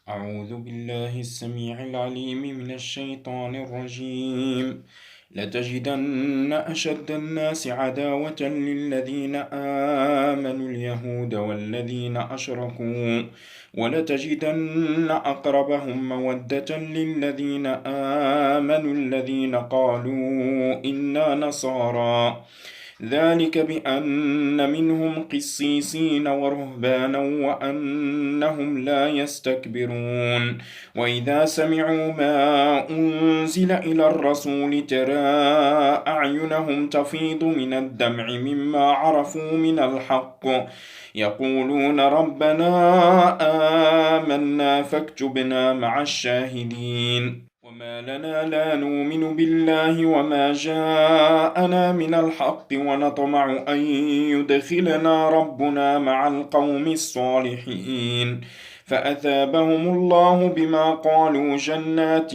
أعوذ بالله السميع العليم من الشيطان الرجيم. لتجدن أشد الناس عداوة للذين آمنوا اليهود والذين أشركوا، ولتجدن أقربهم مودة للذين آمنوا الذين قالوا إنا نصارى، ذلك بأن منهم قسيسين ورهبانا وأنهم لا يستكبرون. وإذا سمعوا ما أنزل إلى الرسول ترى أعينهم تفيض من الدمع مما عرفوا من الحق، يقولون ربنا آمنا فاكتبنا مع الشاهدين. وما لنا لا نؤمن بالله وما جاءنا من الحق ونطمع أن يدخلنا ربنا مع القوم الصالحين، فأثابهم الله بما قالوا جنات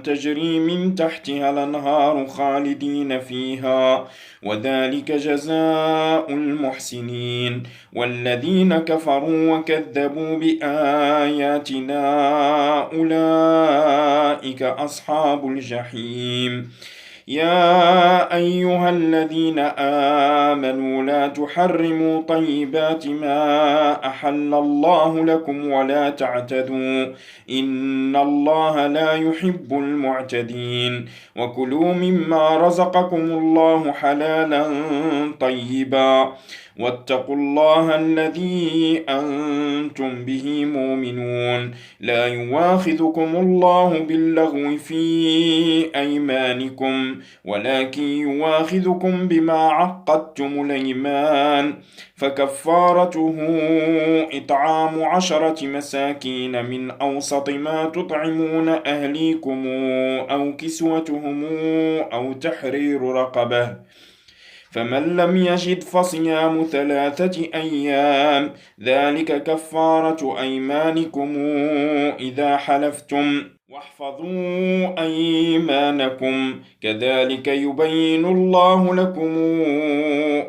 تجري من تحتها الأنهار خالدين فيها، وذلك جزاء المحسنين. والذين كفروا وكذبوا بآياتنا أولئك أصحاب الجحيم. يا أيها الذين آمنوا لا تحرموا طيبات ما أحل الله لكم ولا تعتدوا إن الله لا يحب المعتدين. وكلوا مما رزقكم الله حلالا طيبا واتقوا الله الذي أنتم به مؤمنون. لا يواخذكم الله باللغو في أيمانكم ولكن يواخذكم بما عقدتم الأيمان، فكفارته إطعام 10 مساكين من أوسط ما تطعمون أهليكم أو كسوتهم أو تحرير رقبة، فمن لم يجد فصيام 3 أيام، ذلك كفارة أيمانكم إذا حلفتم، واحفظوا أيمانكم، كذلك يبين الله لكم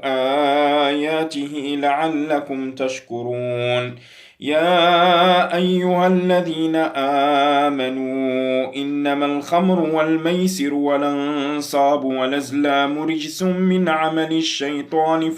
آياته لعلكم تشكرون. يا أيها الذين آمنوا إنما الخمر والميسر والأنصاب والأزلام رجس من عمل الشيطان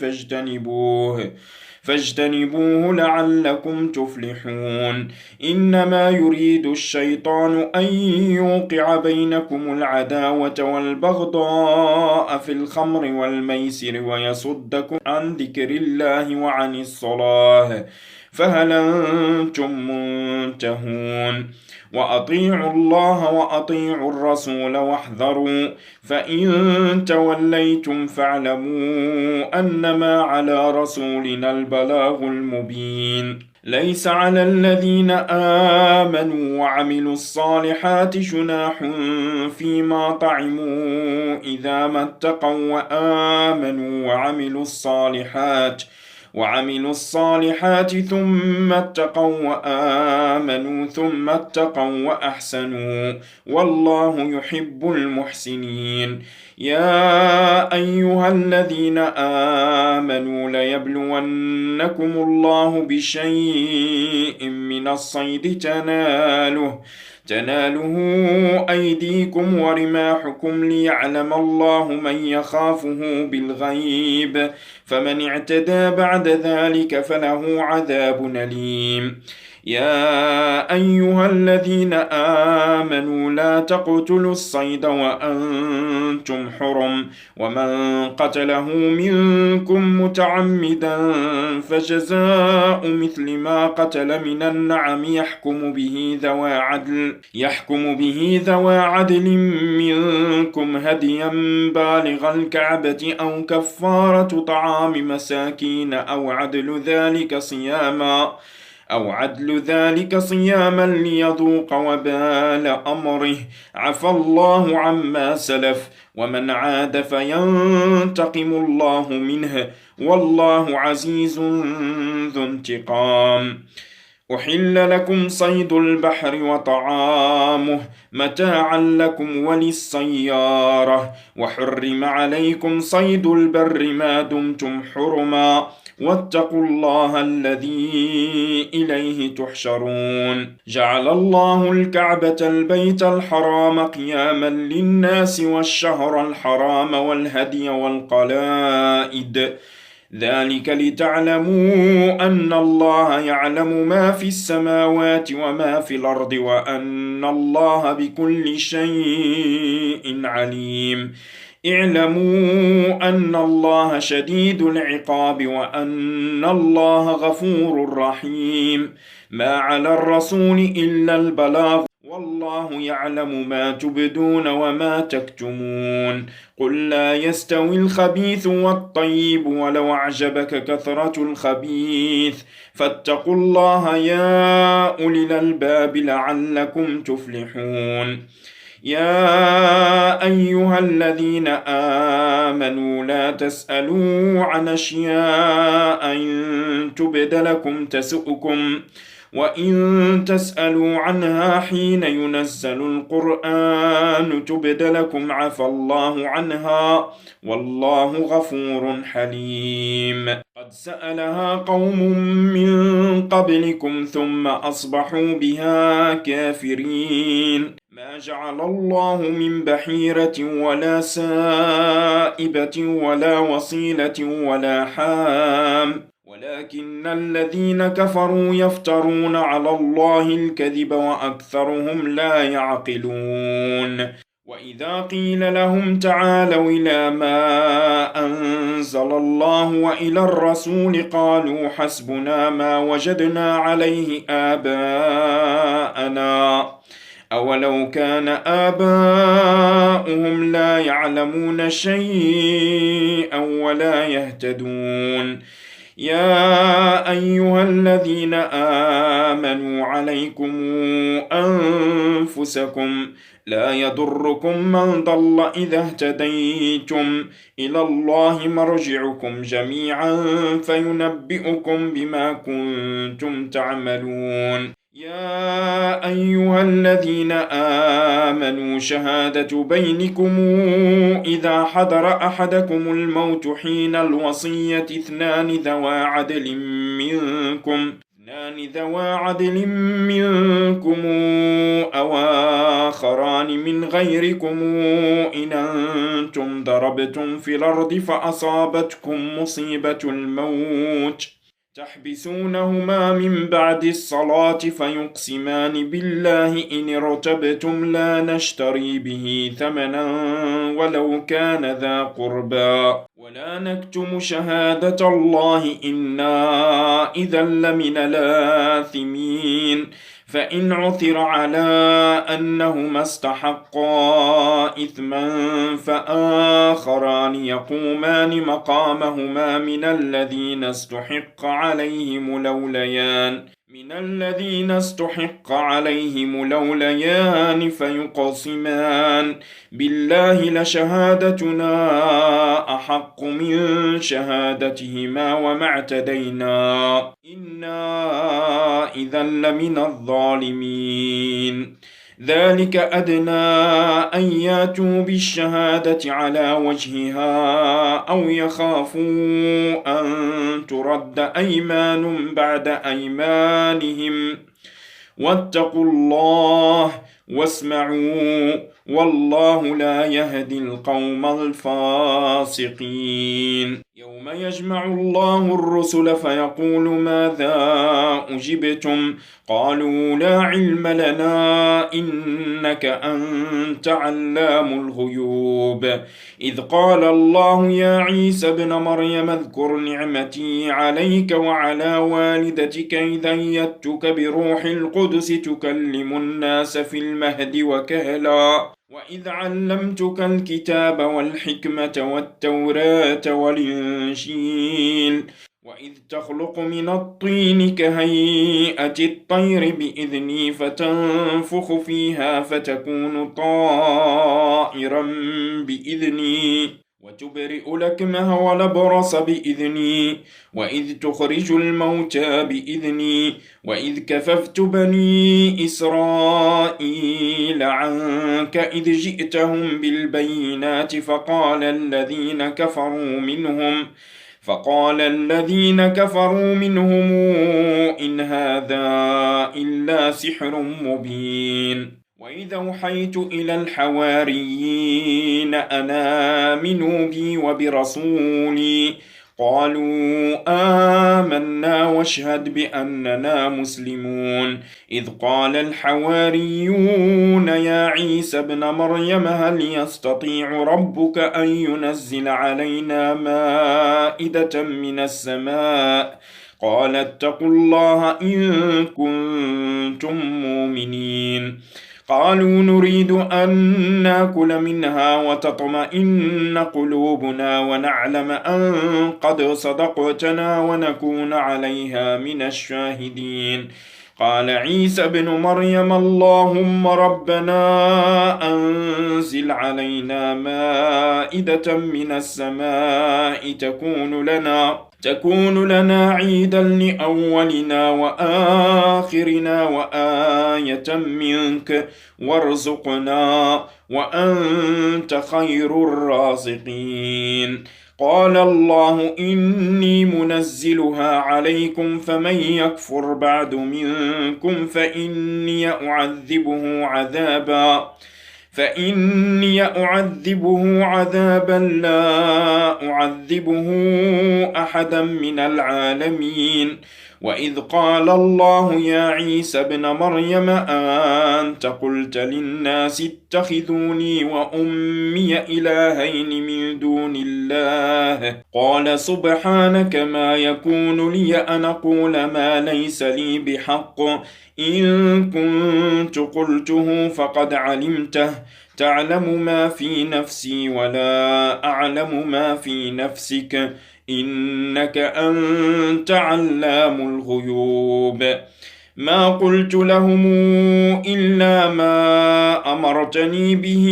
فاجتنبوه لعلكم تفلحون. إنما يريد الشيطان أن يوقع بينكم العداوة والبغضاء في الخمر والميسر ويصدكم عن ذكر الله وعن الصلاة، فهل أنتم منتهون؟ وأطيعوا الله وأطيعوا الرسول واحذروا، فإن توليتم فاعلموا أنما على رسولنا البلاغ المبين. ليس على الذين آمنوا وعملوا الصالحات جناح فيما طعموا إذا ما اتقوا وآمنوا وعملوا الصالحات ثم اتقوا وآمنوا ثم اتقوا وأحسنوا، والله يحب المحسنين. يا أيها الذين آمنوا ليبلونكم الله بشيء من الصيد تناله أيديكم ورماحكم ليعلم الله من يخافه بالغيب، فمن اعتدى بعد ذلك فله عذاب أليم. يا أيها الذين آمنوا لا تقتلوا الصيد وأنتم حرم، ومن قتله منكم متعمدا فجزاء مثل ما قتل من النعم يحكم به ذوى عدل منكم هديا بالغ الكعبة أو كفارة طعام مساكين أو عدل ذلك صياما ليذوق وبال أمره، عفى الله عما سلف، ومن عاد فينتقم الله منه، والله عزيز ذو انتقام. أحل لكم صيد البحر وطعامه متاعا لكم وللسيارة وحرم عليكم صيد البر ما دمتم حرما واتقوا الله الذي إليه تحشرون جعل الله الكعبة البيت الحرام قياما للناس والشهر الحرام والهدي والقلائد ذلك لتعلموا أن الله يعلم ما في السماوات وما في الأرض وأن الله بكل شيء عليم اعلموا أن الله شديد العقاب وأن الله غفور رحيم ما على الرسول إلا البلاغ والله يعلم ما تبدون وما تكتمون قل لا يستوي الخبيث والطيب ولو أعجبك كثرة الخبيث فاتقوا الله يا أولي الألباب لعلكم تفلحون يا أيها الذين آمنوا لا تسألوا عن أشياء إن تبد لكم تسؤكم وإن تسألوا عنها حين ينزل القرآن تبد لكم عفى الله عنها والله غفور حليم قد سألها قوم من قبلكم ثم أصبحوا بها كافرين ما جعل الله من بحيرة ولا سائبة ولا وصيلة ولا حام ولكن الذين كفروا يفترون على الله الكذب وأكثرهم لا يعقلون وإذا قيل لهم تعالوا إلى ما أنزل الله وإلى الرسول قالوا حسبنا ما وجدنا عليه آباءنا أولو كان آباؤهم لا يعلمون شيئا ولا يهتدون يا أيها الذين آمنوا عليكم أنفسكم لا يضركم من ضل إذا اهتديتم إلى الله مرجعكم جميعا فينبئكم بما كنتم تعملون يا أيها الذين آمنوا شهادة بينكم إذا حضر أحدكم الموت حين الوصية اثنان ذوا عدل منكم أو آخران من غيركم إن أنتم ضربتم في الأرض فأصابتكم مصيبة الموت تحبسونهما من بعد الصلاة فيقسمان بالله إن ارتبتم لا نشتري به ثمنا ولو كان ذا قربى ولا نكتم شهادة الله إنا إذا لمن الآثمين فإن عثر على أنهما استحقا إثما فآخران يقومان مقامهما من الذين استحق عليهم الأوليان فيقسمان بالله لشهادتنا أحق من شهادتهما وما اعتدينا إنا إذا لمن الظالمين ذلك أدنى أن ياتوا بالشهادة على وجهها أو يخافوا أن ترد أيمان بعد أيمانهم واتقوا الله واسمعوا والله لا يهدي القوم الفاسقين يوم يجمع الله الرسل فيقول ماذا أجبتم قالوا لا علم لنا إنك أنت علام الغيوب إذ قال الله يا عيسى ابن مريم اذكر نعمتي عليك وعلى والدتك إذ أيدتك بروح القدس تكلم الناس في المهد وكهلا وإذ علمتك الكتاب والحكمة والتوراة والإنجيل وإذ تخلق من الطين كهيئة الطير بإذني فتنفخ فيها فتكون طائرا بإذني وتبرئ الأكمه والأبرص بإذني، وإذ تخرج الموتى بإذني، وإذ كففت بني إسرائيل عنك إذ جئتهم بالبينات فقال الذين كفروا منهم إن هذا إلا سحر مبين. وإذا أوحيت إلى الحواريين أن آمنوا بي وبرسولي قالوا آمنا واشهد بأننا مسلمون. إذ قال الحواريون يا عيسى ابن مريم هل يستطيع ربك أن ينزل علينا مائدة من السماء؟ قال اتقوا الله إن كنتم مؤمنين. قالوا نريد أن نأكل منها وتطمئن قلوبنا ونعلم أن قد صدقتنا ونكون عليها من الشاهدين. قال عيسى ابن مريم اللهم ربنا أنزل علينا مائدة من السماء تكون لنا عيدا لأولنا وآخرنا وآية منك وارزقنا وأنت خير الرازقين. قال الله إني منزلها عليكم فمن يكفر بعد منكم فإني أعذبه عذابا لا أعذبه أحدا من العالمين. وإذ قال الله يا عيسى ابن مريم أنت قلت للناس اتخذوني وأمي إلهين من دون الله؟ قال سبحانك ما يكون لي أن أقول ما ليس لي بحق، إن كنت قلته فقد علمته، تعلم ما في نفسي ولا أعلم ما في نفسك، إنك أنت علام الغيوب. ما قلت لهم إلا ما أمرتني به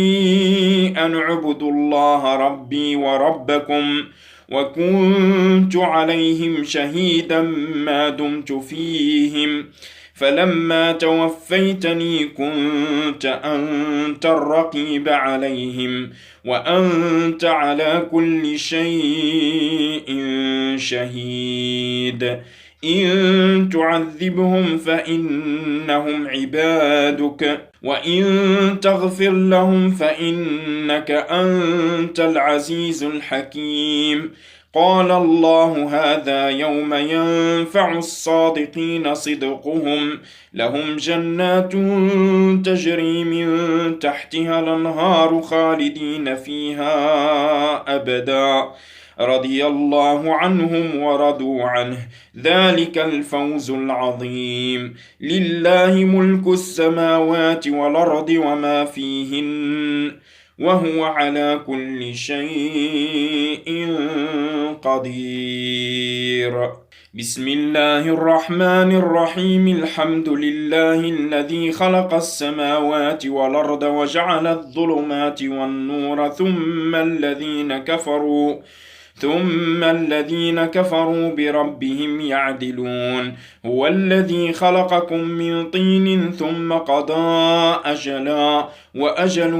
أن اعبدوا الله ربي وربكم، وكنت عليهم شهيدا ما دمت فيهم، فلما توفيتني كنت أنت الرقيب عليهم وأنت على كل شيء شهيد. إن تعذبهم فإنهم عبادك وإن تغفر لهم فإنك أنت العزيز الحكيم. قال الله هذا يوم ينفع الصادقين صدقهم، لهم جنات تجري من تحتها الأنهار خالدين فيها أبدا، رضي الله عنهم ورضوا عنه، ذلك الفوز العظيم. لله ملك السماوات والأرض وما فيهن، وهو على كل شيء قدير. بسم الله الرحمن الرحيم. الحمد لله الذي خلق السماوات والأرض وجعل الظلمات والنور ثم الذين كفروا بربهم يعدلون. هو الذي خلقكم من طين ثم قضى أجلا وأجل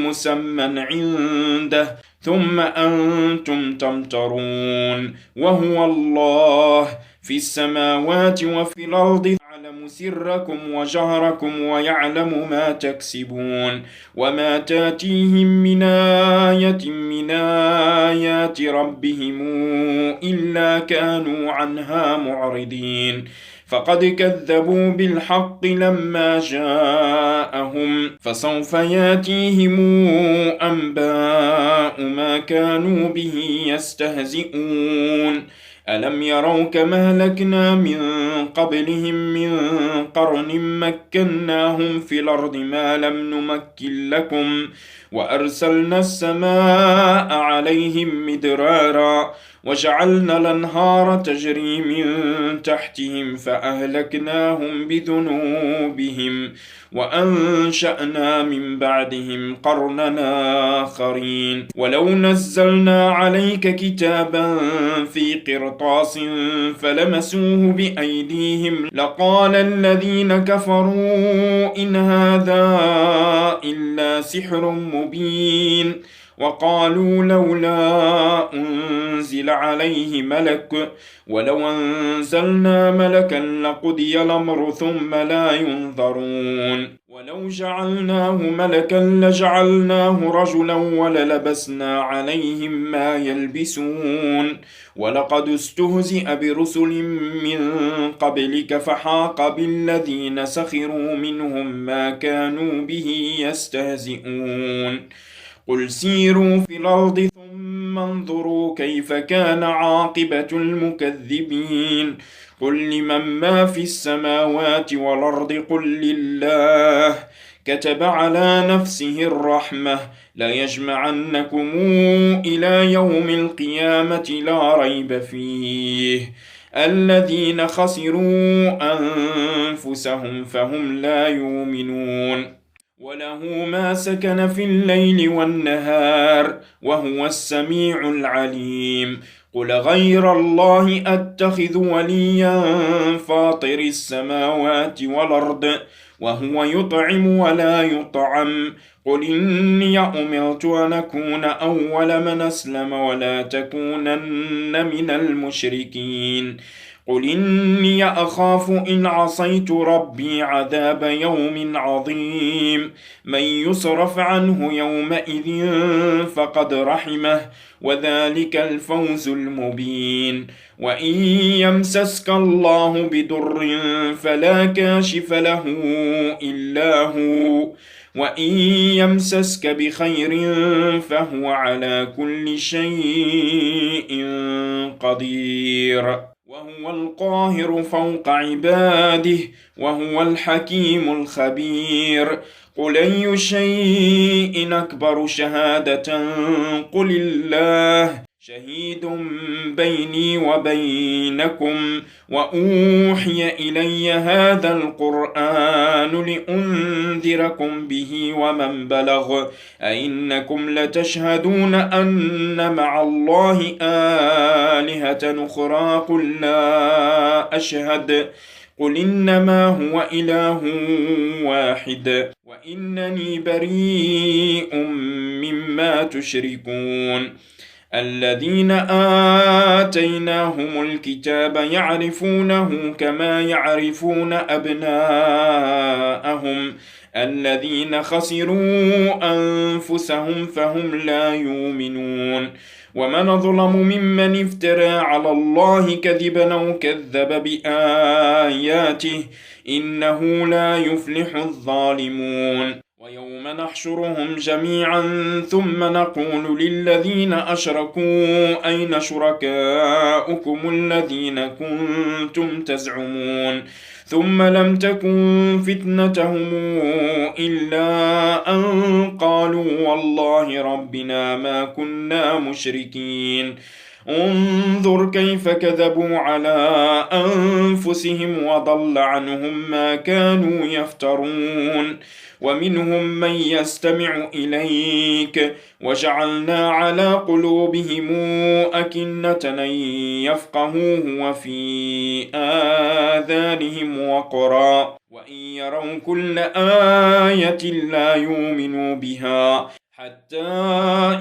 مسمى عنده ثم أنتم تمترون. وهو الله في السماوات وفي الأرض، يعلم سركم وجهركم ويعلم ما تكسبون. وما تاتيهم من آية من آيات ربهم إلا كانوا عنها معرضين. فقد كذبوا بالحق لما جاءهم، فسوف ياتيهم أنباء ما كانوا به يستهزئون. ألم يروا كما أهلكنا من قبلهم من قرن مكناهم في الأرض ما لم نمكن لكم، وأرسلنا السماء عليهم مدرارا وجعلنا الأنهار تجري من تحتهم فأهلكناهم بذنوبهم وأنشأنا من بعدهم قرنا آخرين ولو نزلنا عليك كتابا في قرطاس فلمسوه بأيديهم لقال الذين كفروا إن هذا إلا سحر مبين وقالوا لولا أنزل عليه ملك ولو أنزلنا ملكا لقضي الأمر ثم لا ينظرون ولو جعلناه ملكا لجعلناه رجلا وللبسنا عليهم ما يلبسون ولقد استهزئ برسل من قبلك فحاق بالذين سخروا منهم ما كانوا به يستهزئون قل سيروا في الأرض ثم انظروا كيف كان عاقبة المكذبين قل لمن ما في السماوات والأرض قل لله كتب على نفسه الرحمة ليجمعنكم إلى يوم القيامة لا ريب فيه الذين خسروا أنفسهم فهم لا يؤمنون وله ما سكن في الليل والنهار وهو السميع العليم قل غير الله أتخذ وليا فاطر السماوات والأرض وهو يطعم ولا يطعم قل إني أمرت أن أكون أول من أسلم ولا تكونن من المشركين قل إني أخاف إن عصيت ربي عذاب يوم عظيم من يصرف عنه يومئذ فقد رحمه وذلك الفوز المبين وإن يمسسك الله بدر فلا كاشف له إلا هو وإن يمسسك بخير فهو على كل شيء قدير وهو القاهر فوق عباده وهو الحكيم الخبير قل أي شيء أكبر شهادة قل الله شهيد بيني وبينكم وأوحي إلي هذا القرآن لأنذركم به ومن بلغ أئنكم لتشهدون أن مع الله آلهة أخرى قل لا أشهد قل إنما هو إله واحد وإنني بريء مما تشركون الذين آتيناهم الكتاب يعرفونه كما يعرفون أبناءهم الذين خسروا أنفسهم فهم لا يؤمنون ومن ظلم ممن افترى على الله كذبا أو كذب بآياته إنه لا يفلح الظالمون ويوم نحشرهم جميعا ثم نقول للذين أشركوا أين شركاؤكم الذين كنتم تزعمون ثم لم تكن فتنتهم إلا أن قالوا والله ربنا ما كنا مشركين انظر كيف كذبوا على أنفسهم وضل عنهم ما كانوا يفترون ومنهم من يستمع إليك وجعلنا على قلوبهم أكنة أن يفقهوه وفي آذانهم وقرا وإن يروا كل آية لا يؤمنوا بها حتى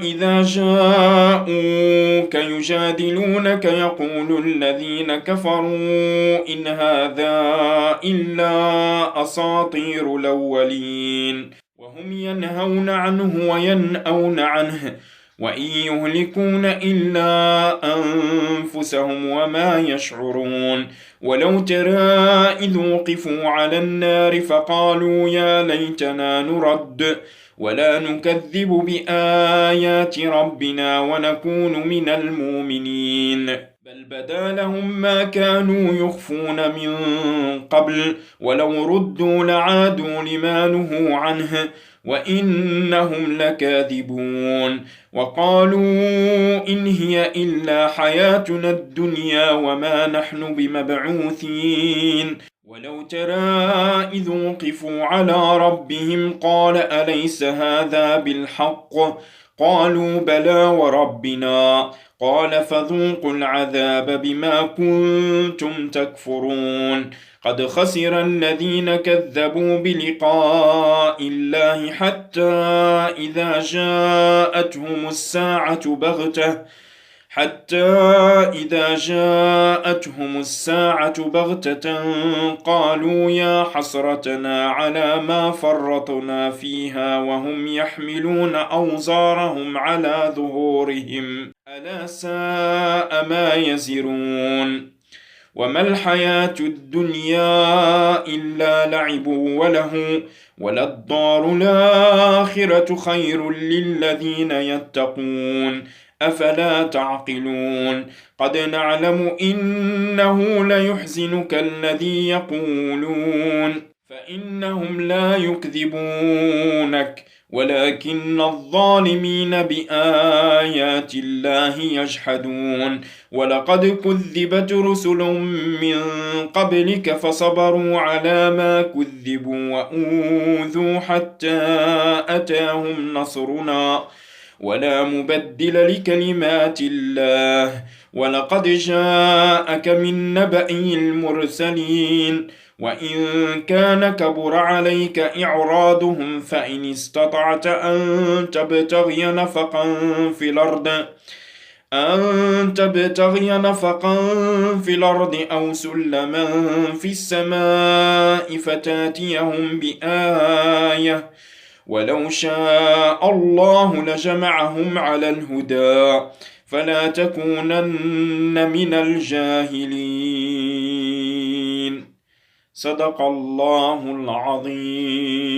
إذا جاءوك يجادلونك يقول الذين كفروا إن هذا إلا أساطير الأولين وهم ينهون عنه وينأون عنه وإن يهلكون إلا أنفسهم وما يشعرون ولو ترى إذ وقفوا على النار فقالوا يا ليتنا نرد ولا نكذب بآيات ربنا ونكون من المؤمنين بل بدا لهم ما كانوا يخفون من قبل ولو ردوا لعادوا لما نهوا عنه وإنهم لكاذبون وقالوا إن هي إلا حياتنا الدنيا وما نحن بمبعوثين ولو ترى إذ وقفوا على ربهم قال أليس هذا بالحق قالوا بلى وربنا قال فذوقوا العذاب بما كنتم تكفرون قد خسر الذين كذبوا بلقاء الله حتى إذا جاءتهم الساعة بغتة قالوا يا حسرتنا على ما فرطنا فيها وهم يحملون أوزارهم على ظهورهم ألا ساء ما يزرون وما الحياة الدنيا إلا لعب وله وللدار الآخرة خير للذين يتقون أفلا تعقلون قد نعلم إنه ليحزنك الذي يقولون فإنهم لا يكذبونك ولكن الظالمين بآيات الله يجحدون ولقد كذبت رسل من قبلك فصبروا على ما كذبوا وأوذوا حتى أتاهم نصرنا ولا مبدل لكلمات الله ولقد جاءك من نبأ المرسلين وإن كان كبر عليك إعراضهم فإن استطعت أن تبتغي نفقا في الأرض أو سلما في السماء فتاتيهم بآية ولو شاء الله لجمعهم على الهدى فلا تكونن من الجاهلين صدق الله العظيم.